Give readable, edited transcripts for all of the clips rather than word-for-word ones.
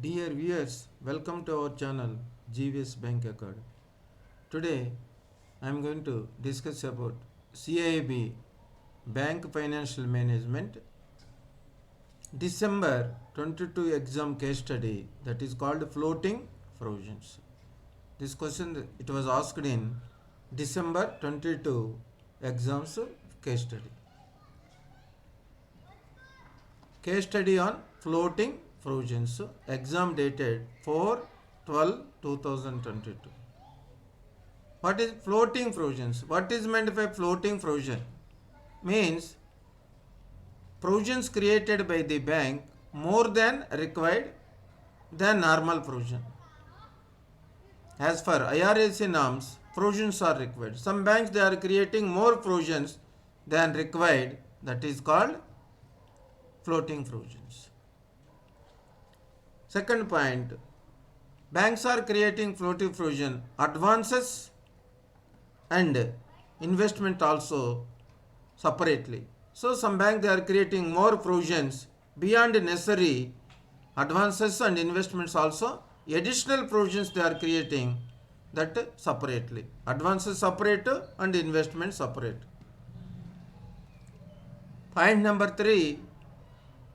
Dear viewers, welcome to our channel GVS Bank Academy. Today I am going to discuss about CIIB Bank Financial Management December 22 exam case study, that is called floating provisions. This question it was asked in December 22 exams case study. Case study on floating provisions, exam dated 4/12/2022. What is floating provisions? What is meant by floating provision? Means provisions created by the bank more than required than normal provision. As for IRAC norms, provisions are required. Some banks they are creating more provisions than required. That is called floating provisions. Second point, banks are creating floating provision advances and investment also separately. So some banks they are creating more provisions beyond necessary advances and investments also. Additional provisions they are creating that separately. Advances separate and investments separate. Point number 3,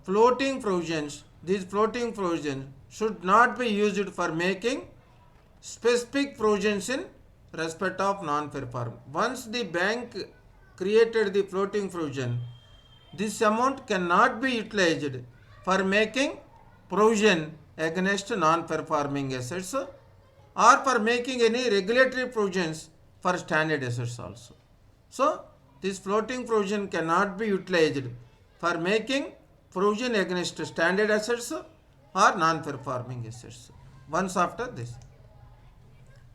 floating provisions. These floating provisions should not be used for making specific provisions in respect of non-performing. Once the bank created the floating provision, this amount cannot be utilized for making provision against non-performing assets or for making any regulatory provisions for standard assets also. So, this floating provision cannot be utilized for making provision against standard assets or non-performing assets. Once after this.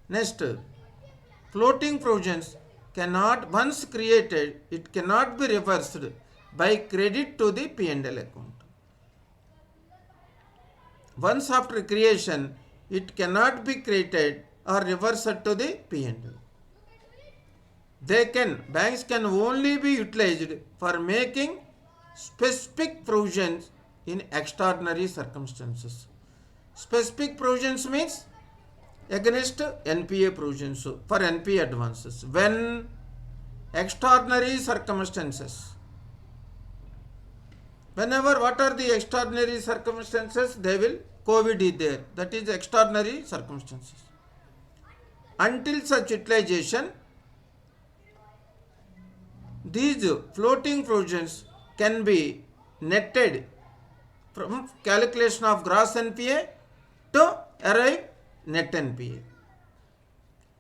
Next, floating provisions cannot, once created, it cannot be reversed by credit to the P&L account. Once after creation, it cannot be credited or reversed to the P&L. Banks can only be utilized for making specific provisions in extraordinary circumstances. Specific provisions means against NPA provisions for NPA advances. When extraordinary circumstances, whenever what are the extraordinary circumstances, they will COVID is there. That is extraordinary circumstances. Until such utilization, these floating provisions can be netted from calculation of gross NPA to arrive net NPA.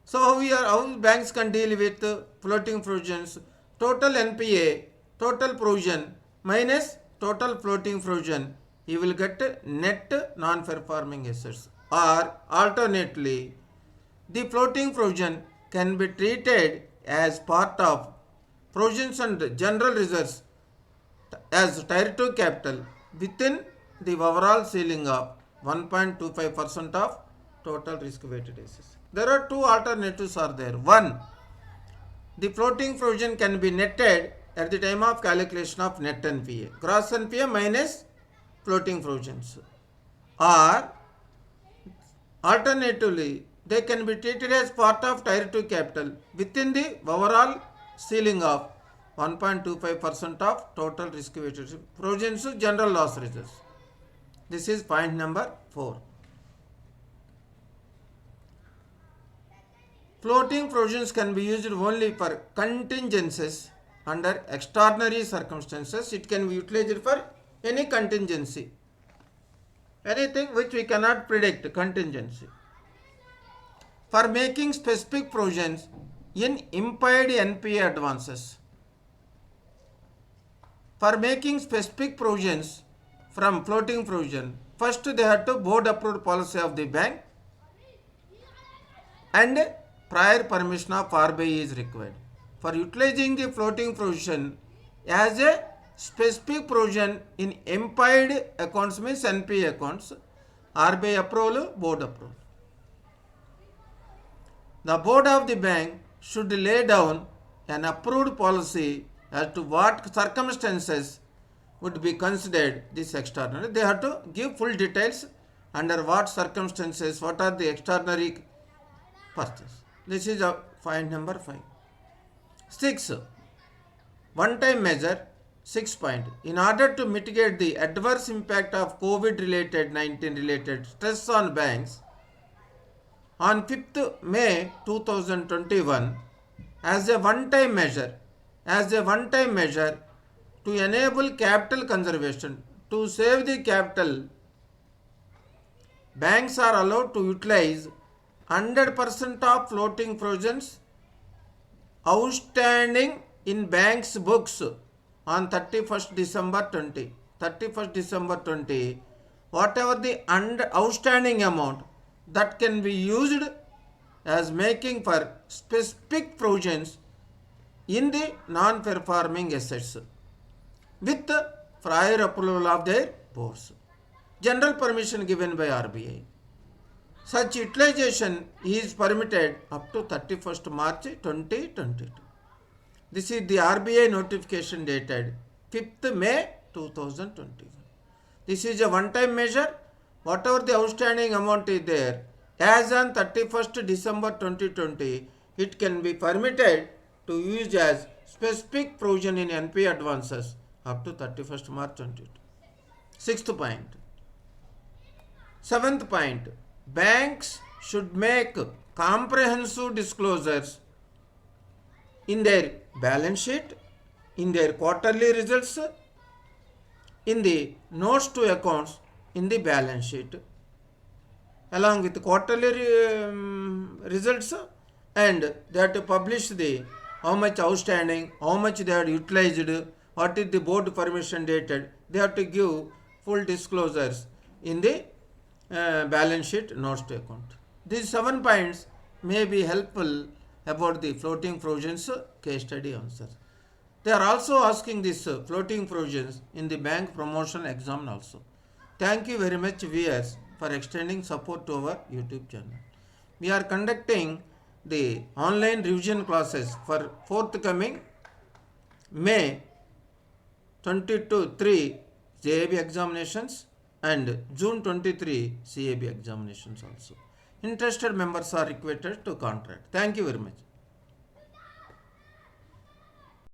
So how banks can deal with floating provisions? Total NPA, total provision minus total floating provision, you will get net non-performing assets. Or alternately, the floating provision can be treated as part of provisions and general reserves as Tier 2 capital within the overall ceiling of 1.25% of total risk-weighted assets. There are two alternatives are there. One, the floating provision can be netted at the time of calculation of net NPA, gross NPA minus floating provisions. Or alternatively, they can be treated as part of Tier 2 capital within the overall ceiling of 1.25% of total risk-weighted provisions to general loss reserves. This is point number 4. Floating provisions can be used only for contingencies under extraordinary circumstances. It can be utilized for any contingency. Anything which we cannot predict, contingency. For making specific provisions in impaired NPA advances. For making specific provisions from floating provision, first they have to board approved policy of the bank and prior permission of RBI is required. For utilizing the floating provision as a specific provision in impaired accounts means NPA accounts, RBI approval, board approval. The board of the bank should lay down an approved policy as to what circumstances would be considered this extraordinary. They have to give full details under what circumstances, what are the extraordinary purchase. This is point number 5. 6. One-time measure. 6 point. In order to mitigate the adverse impact of COVID-19 related stress on banks, on 5th May 2021, as a one-time measure, to enable capital conservation, to save the capital, banks are allowed to utilize 100% of floating provisions outstanding in banks' books on 31st December 20. Whatever the outstanding amount that can be used as making for specific provisions in the non-performing assets with prior approval of their boards. General permission given by RBI. Such utilization is permitted up to 31st March 2022. This is the RBI notification dated 5th May 2021. This is a one-time measure. Whatever the outstanding amount is there, as on 31st December 2020, it can be permitted to use as specific provision in NPA advances up to 31st March 2022. 6th point. 7th point. Banks should make comprehensive disclosures in their balance sheet, in their quarterly results, in the notes to accounts in the balance sheet, along with quarterly results, and they have to publish the how much outstanding, how much they are utilized, what is the board permission dated. They have to give full disclosures in the balance sheet, notes to account. These 7 points may be helpful about the floating provisions case study answer. They are also asking this floating provisions in the bank promotion exam also. Thank you very much viewers for extending support to our YouTube channel. We are conducting the online revision classes for forthcoming May 22-3 JAIIB examinations and June 23 CAIIB examinations also. Interested members are requested to contact. Thank you very much.